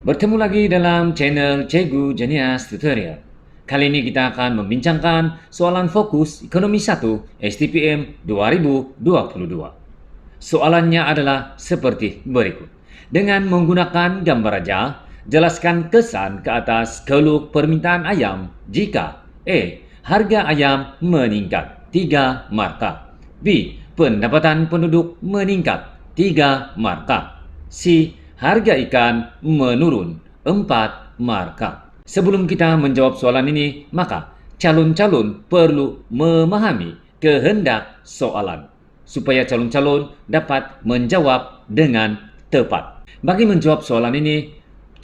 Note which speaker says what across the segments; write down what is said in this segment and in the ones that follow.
Speaker 1: Bertemu lagi dalam channel Cikgu Jenius Tutorial. Kali ini kita akan membincangkan soalan fokus Ekonomi 1 STPM 2022. Soalannya adalah seperti berikut. Dengan menggunakan gambar raja, jelaskan kesan ke atas keluk permintaan ayam jika A. Harga ayam meningkat 3 markah, B. Pendapatan penduduk meningkat 3 markah, C. Harga ikan menurun 4 markah. Sebelum kita menjawab soalan ini, maka calon-calon perlu memahami kehendak soalan supaya calon-calon dapat menjawab dengan tepat. Bagi menjawab soalan ini,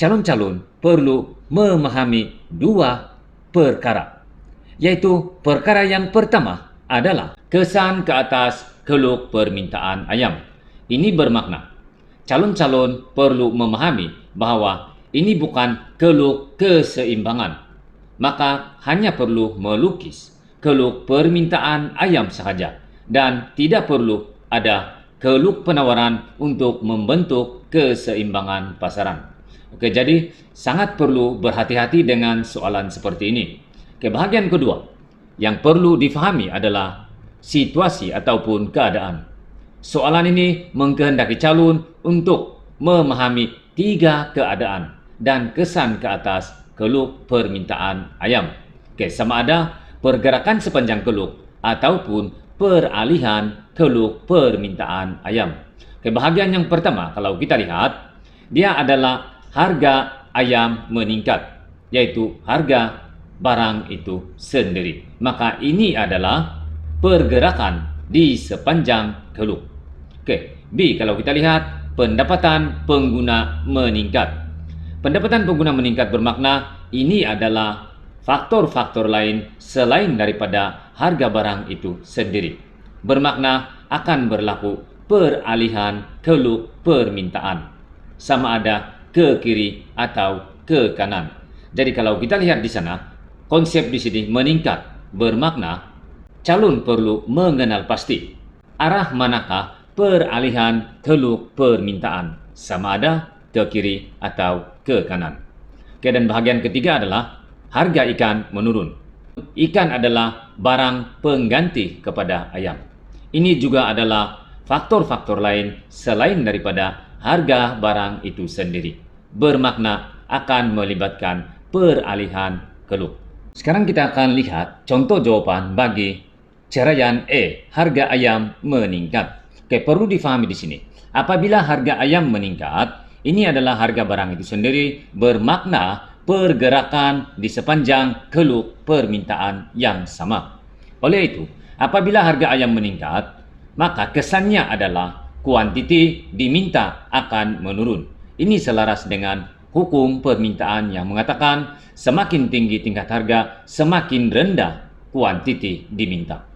Speaker 1: calon-calon perlu memahami dua perkara, yaitu perkara yang pertama adalah kesan ke atas keluk permintaan ayam. Ini bermakna calon-calon perlu memahami bahawa ini bukan keluk keseimbangan, maka hanya perlu melukis keluk permintaan ayam sahaja dan tidak perlu ada keluk penawaran untuk membentuk keseimbangan pasaran. Okey, jadi sangat perlu berhati-hati dengan soalan seperti ini. Okey, bahagian kedua yang perlu difahami adalah situasi ataupun keadaan. Soalan ini mengkehendaki calon untuk memahami tiga keadaan dan kesan ke atas keluk permintaan ayam. Okey, sama ada pergerakan sepanjang keluk ataupun peralihan keluk permintaan ayam. Okey, bahagian yang pertama kalau kita lihat, dia adalah harga ayam meningkat, yaitu harga barang itu sendiri. Maka ini adalah pergerakan di sepanjang keluk. Okey, B kalau kita lihat pendapatan pengguna meningkat. Pendapatan pengguna meningkat bermakna ini adalah faktor-faktor lain selain daripada harga barang itu sendiri. Bermakna akan berlaku peralihan keluk permintaan, sama ada ke kiri atau ke kanan. Jadi kalau kita lihat di sana, konsep di sini meningkat bermakna calon perlu mengenal pasti arah manakah peralihan keluk permintaan, sama ada ke kiri atau ke kanan. Okey, dan bahagian ketiga adalah harga ikan menurun. Ikan adalah barang pengganti kepada ayam. Ini juga adalah faktor-faktor lain selain daripada harga barang itu sendiri. Bermakna akan melibatkan peralihan keluk. Sekarang kita akan lihat contoh jawapan bagi ceraian A, harga ayam meningkat. Okey, perlu difahami di sini. Apabila harga ayam meningkat, ini adalah harga barang itu sendiri bermakna pergerakan di sepanjang keluk permintaan yang sama. Oleh itu, apabila harga ayam meningkat, maka kesannya adalah kuantiti diminta akan menurun. Ini selaras dengan hukum permintaan yang mengatakan semakin tinggi tingkat harga, semakin rendah kuantiti diminta.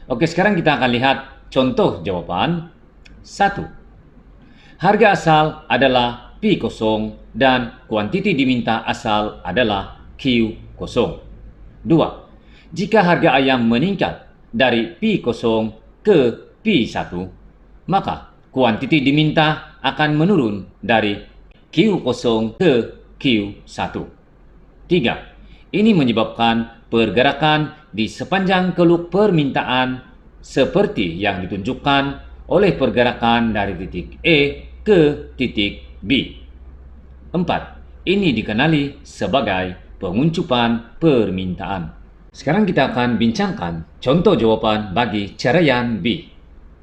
Speaker 1: Okey, sekarang kita akan lihat contoh jawapan. 1. Harga asal adalah P0 dan kuantiti diminta asal adalah Q0. 2. Jika harga ayam meningkat dari P0 ke P1, maka kuantiti diminta akan menurun dari Q0 ke Q1. 3. Ini menyebabkan pergerakan di sepanjang keluk permintaan seperti yang ditunjukkan oleh pergerakan dari titik A ke titik B. 4. Ini dikenali sebagai penguncupan permintaan. Sekarang kita akan bincangkan contoh jawapan bagi ceraian B,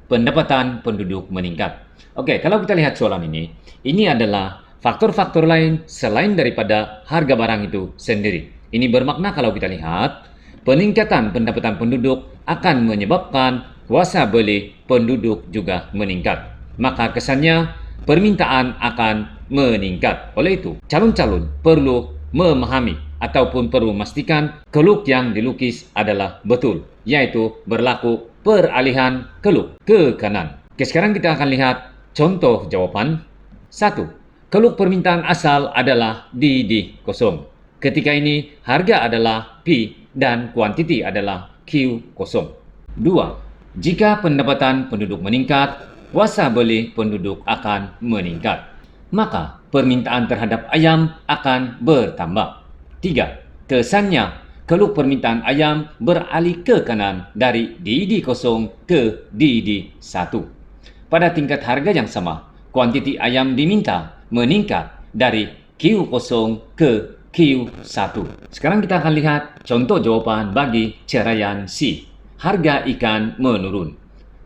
Speaker 1: pendapatan penduduk meningkat. Okey, kalau kita lihat soalan ini adalah faktor-faktor lain selain daripada harga barang itu sendiri. Ini bermakna kalau kita lihat, peningkatan pendapatan penduduk akan menyebabkan kuasa beli penduduk juga meningkat. Maka kesannya permintaan akan meningkat. Oleh itu, calon-calon perlu memahami ataupun perlu memastikan keluk yang dilukis adalah betul, yaitu berlaku peralihan keluk ke kanan. Oke, sekarang kita akan lihat contoh jawapan. 1. Keluk permintaan asal adalah DD0. Ketika ini harga adalah P dan kuantiti adalah Q0. 2. Jika pendapatan penduduk meningkat, kuasa beli penduduk akan meningkat. maka permintaan terhadap ayam akan bertambah. 3. Kesannya, kalau permintaan ayam beralih ke kanan dari DD0 ke DD1. Pada tingkat harga yang sama, kuantiti ayam diminta meningkat dari Q0 ke Q1. Sekarang kita akan lihat contoh jawapan bagi ceraian C. Harga ikan menurun.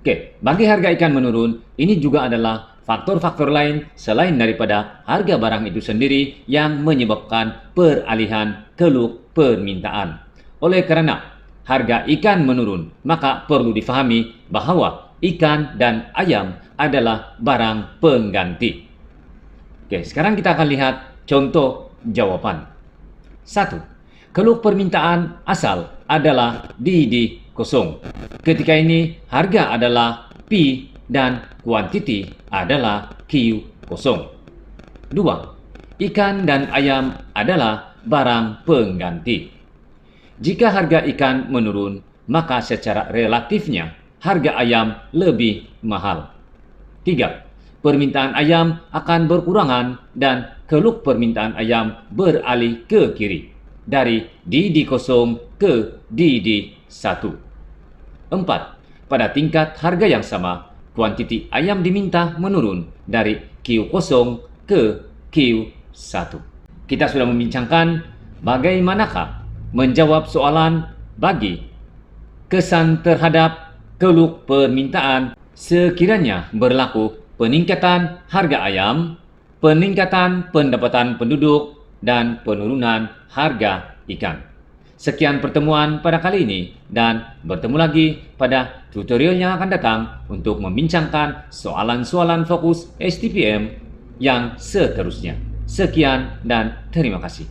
Speaker 1: Oke, bagi harga ikan menurun, ini juga adalah faktor-faktor lain selain daripada harga barang itu sendiri yang menyebabkan peralihan keluk permintaan. Oleh kerana harga ikan menurun, maka perlu difahami bahawa ikan dan ayam adalah barang pengganti. Oke, sekarang kita akan lihat contoh jawapan. 1. Keluk permintaan asal adalah DD0. Ketika ini harga adalah P dan kuantiti adalah Q0. 2. Ikan dan ayam adalah barang pengganti. Jika harga ikan menurun, maka secara relatifnya harga ayam lebih mahal. 3. Permintaan ayam akan berkurangan dan keluk permintaan ayam beralih ke kiri dari DD0 ke DD1. 4. Pada tingkat harga yang sama, kuantiti ayam diminta menurun dari Q0 ke Q1. Kita sudah membincangkan bagaimanakah menjawab soalan bagi kesan terhadap keluk permintaan sekiranya berlaku peningkatan harga ayam, peningkatan pendapatan penduduk, dan penurunan harga ikan. Sekian pertemuan pada kali ini dan bertemu lagi pada tutorial yang akan datang untuk membincangkan soalan-soalan fokus STPM yang seterusnya. Sekian dan terima kasih.